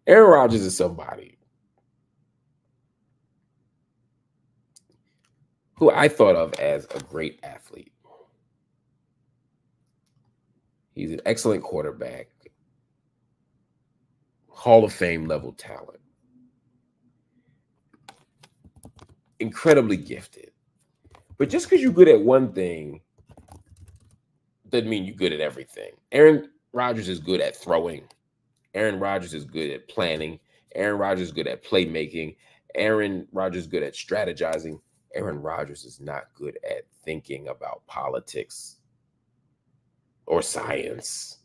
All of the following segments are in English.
Aaron Rodgers is somebody who I thought of as a great athlete. He's an excellent quarterback, Hall of Fame level talent, incredibly gifted. But just because you're good at one thing doesn't mean you're good at everything. Aaron Rodgers is good at throwing. Aaron Rodgers is good at planning. Aaron Rodgers is good at playmaking. Aaron Rodgers is good at strategizing. Aaron Rodgers is not good at thinking about politics or science.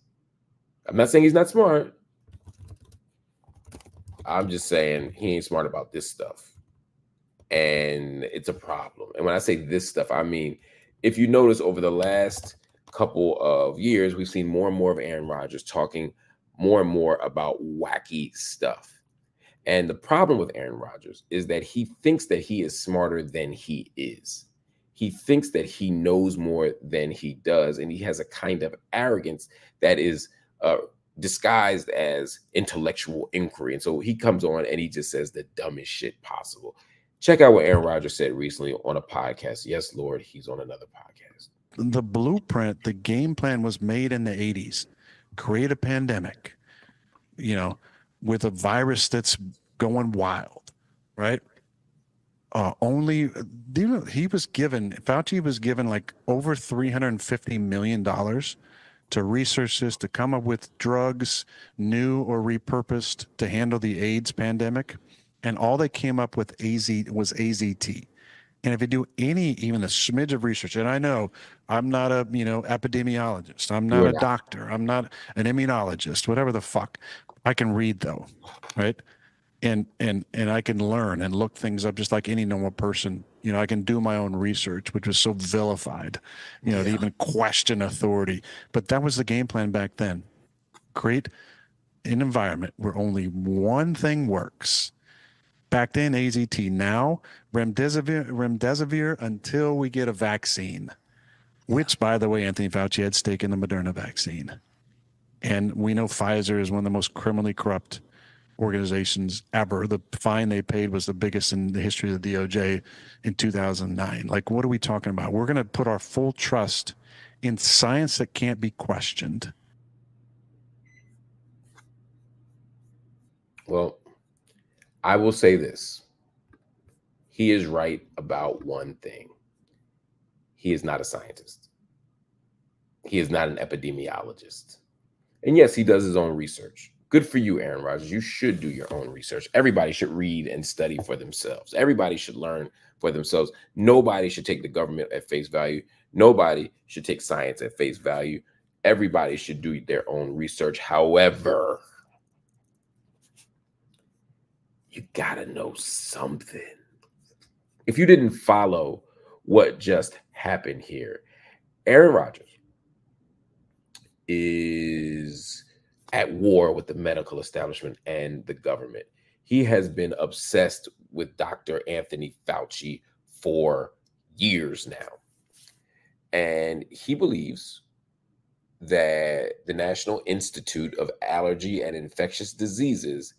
I'm not saying he's not smart. I'm just saying he ain't smart about this stuff. And it's a problem. And when I say this stuff, I mean, if you notice over the last couple of years, we've seen more and more of Aaron Rodgers talking more and more about wacky stuff. And the problem with Aaron Rodgers is that he thinks that he is smarter than he is. He thinks that he knows more than he does. And he has a kind of arrogance that is disguised as intellectual inquiry. And so he comes on and he just says the dumbest shit possible. Check out what Aaron Rodgers said recently on a podcast. Yes, Lord, he's on another podcast. The blueprint, the game plan was made in the 80s. Create a pandemic, with a virus that's going wild, right? Fauci was given like over $350 million to research this, to come up with drugs, new or repurposed, to handle the AIDS pandemic. And all they came up with was AZT. And if you do even a smidge of research, and I know I'm not a, epidemiologist, I'm not a doctor, I'm not an immunologist, whatever the fuck. I can read though, right? And I can learn and look things up just like any normal person. I can do my own research, which was so vilified, to even question authority. But that was the game plan back then. Create an environment where only one thing works. Back then, AZT. Now, remdesivir until we get a vaccine, which, by the way, Anthony Fauci had stake in the Moderna vaccine. And we know Pfizer is one of the most criminally corrupt organizations ever. The fine they paid was the biggest in the history of the DOJ in 2009. Like, what are we talking about? We're going to put our full trust in science that can't be questioned. Well, I will say this. He is right about one thing. He is not a scientist. He is not an epidemiologist. And yes, he does his own research. Good for you, Aaron Rodgers. You should do your own research. Everybody should read and study for themselves. Everybody should learn for themselves. Nobody should take the government at face value. Nobody should take science at face value. Everybody should do their own research. However, you gotta know something. If you didn't follow what just happened here, Aaron Rodgers is at war with the medical establishment and the government. He has been obsessed with Dr. Anthony Fauci for years now. And he believes that the National Institute of Allergy and Infectious Diseases,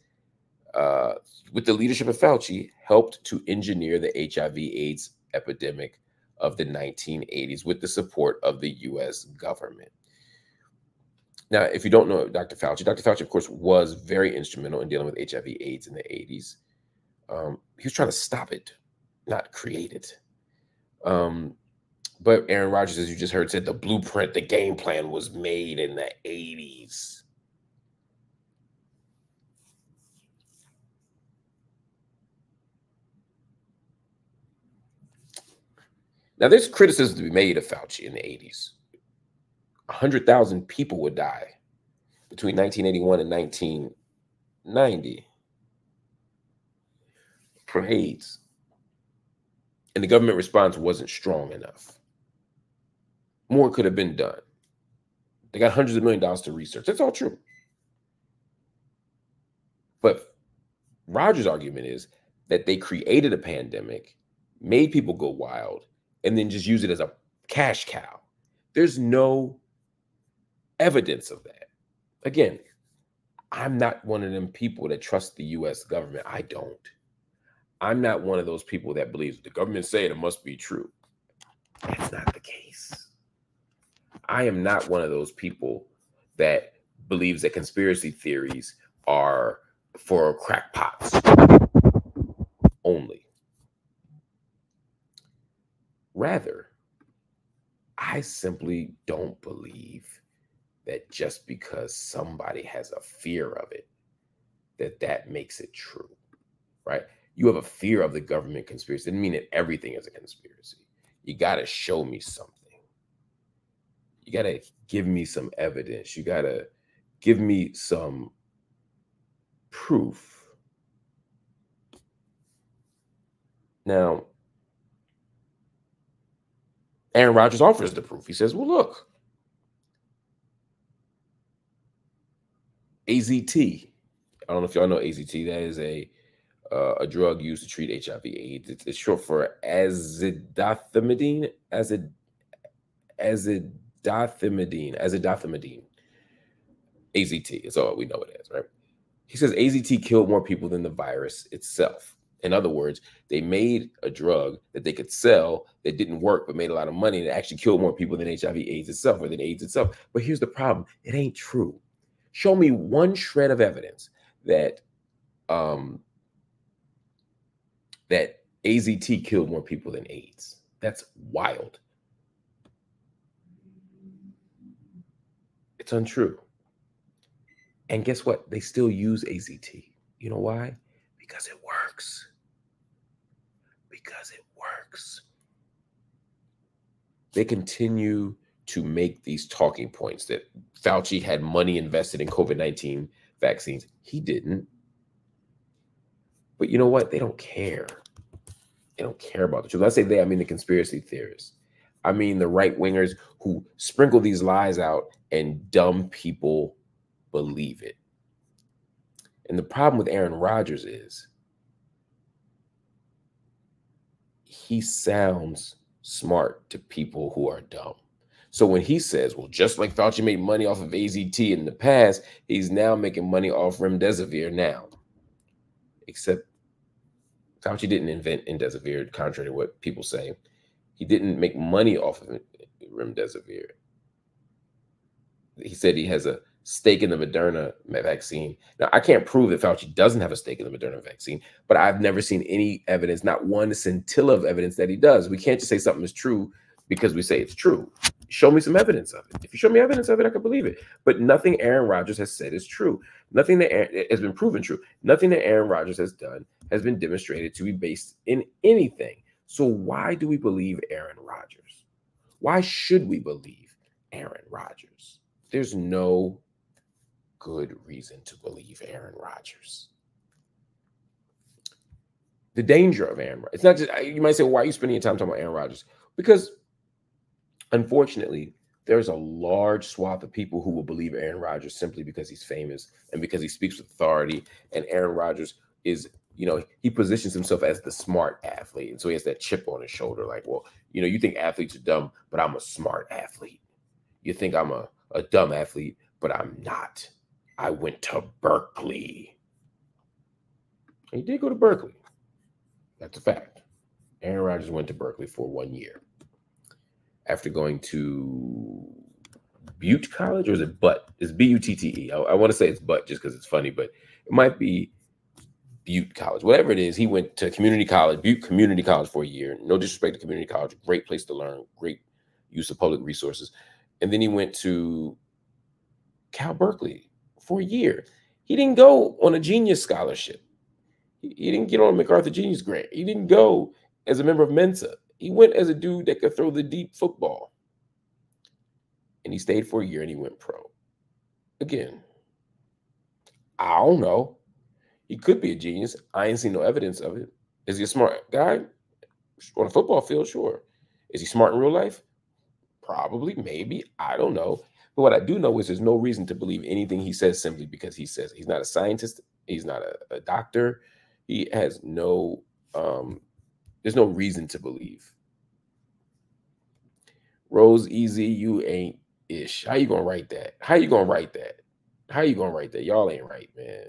with the leadership of Fauci, helped to engineer the HIV/AIDS epidemic of the 1980s with the support of the U.S. government. Now, if you don't know Dr. Fauci, of course, was very instrumental in dealing with HIV/AIDS in the 80s. He was trying to stop it, not create it. But Aaron Rodgers, as you just heard, said the blueprint, the game plan was made in the 80s. Now, there's criticism to be made of Fauci in the 80s. 100,000 people would die between 1981 and 1990 from AIDS. And the government response wasn't strong enough. More could have been done. They got hundreds of millions of dollars to research. That's all true. But Rodgers' argument is that they created a pandemic, made people go wild, and then just use it as a cash cow. There's no evidence of that. Again, I'm not one of them people that trust the U.S. government. I don't. I'm not one of those people that believes the government say it must be true. That's not the case. I am not one of those people that believes that conspiracy theories are for crackpots only. Rather, I simply don't believe that just because somebody has a fear of it, that makes it true, right? You have a fear of the government conspiracy. Doesn't mean that everything is a conspiracy. You got to show me something. You got to give me some evidence. You got to give me some proof. Now, Aaron Rodgers offers the proof. He says, well, look, AZT. I don't know if y'all know AZT. That is a drug used to treat HIV/AIDS. It's short for azidothymidine. Azidothymidine. AZT. That's all we know it as, right? He says AZT killed more people than the virus itself. In other words, they made a drug that they could sell that didn't work but made a lot of money and it actually killed more people than HIV/AIDS itself or than AIDS itself. But here's the problem. It ain't true. Show me one shred of evidence that that AZT killed more people than AIDS. That's wild. It's untrue. And guess what? They still use AZT. You know why? Because it works. Because it works. They continue to make these talking points that Fauci had money invested in COVID-19 vaccines. He didn't. But you know what? They don't care. They don't care about the truth. Let's say they, I mean the conspiracy theorists. I mean the right-wingers who sprinkle these lies out and dumb people believe it. And the problem with Aaron Rodgers is he sounds smart to people who are dumb. So when he says, well, just like Fauci made money off of AZT in the past, he's now making money off remdesivir now. Except Fauci didn't invent remdesivir, contrary to what people say. He didn't make money off of remdesivir. He said he has a stake in the Moderna vaccine. Now, I can't prove that Fauci doesn't have a stake in the Moderna vaccine, but I've never seen any evidence, not one scintilla of evidence that he does. We can't just say something is true because we say it's true. Show me some evidence of it. If you show me evidence of it, I can believe it. But nothing Aaron Rodgers has said is true. Nothing that has been proven true. Nothing that Aaron Rodgers has done has been demonstrated to be based in anything. So why do we believe Aaron Rodgers? Why should we believe Aaron Rodgers? There's no good reason to believe Aaron Rodgers. The danger of Aaron Rodgers. It's not just, you might say, well, why are you spending your time talking about Aaron Rodgers? Because unfortunately, there's a large swath of people who will believe Aaron Rodgers simply because he's famous and because he speaks with authority. And Aaron Rodgers is, he positions himself as the smart athlete. And so he has that chip on his shoulder. Like, well, you think athletes are dumb, but I'm a smart athlete. You think I'm a dumb athlete, but I'm not. I went to Berkeley. He did go to Berkeley. That's a fact. Aaron Rodgers went to Berkeley for 1 year. After going to Butte College, or is it Butte? It's B-U-T-T-E. I want to say it's Butte just because it's funny, but it might be Butte College. Whatever it is, he went to community college, Butte Community College for a year. No disrespect to community college. Great place to learn. Great use of public resources. And then he went to Cal Berkeley for a year. He didn't go on a Genius Scholarship. He didn't get on a MacArthur Genius Grant. He didn't go as a member of Mensa. He went as a dude that could throw the deep football. And he stayed for a year and he went pro. Again, I don't know. He could be a genius. I ain't seen no evidence of it. Is he a smart guy? On a football field, sure. Is he smart in real life? Probably, maybe. I don't know. But what I do know is there's no reason to believe anything he says simply because he says it. He's not a scientist. He's not a doctor. He has no, there's no reason to believe. Rose Easy, you ain't ish. How you gonna write that? How you gonna write that? How you gonna write that? Y'all ain't right, man.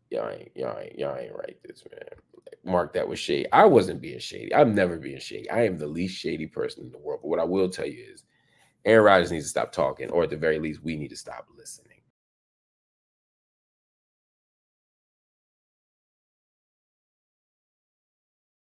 Y'all ain't right this, man. Mark, that was shady. I wasn't being shady. I'm never being shady. I am the least shady person in the world. But what I will tell you is Aaron Rodgers needs to stop talking, or at the very least, we need to stop listening.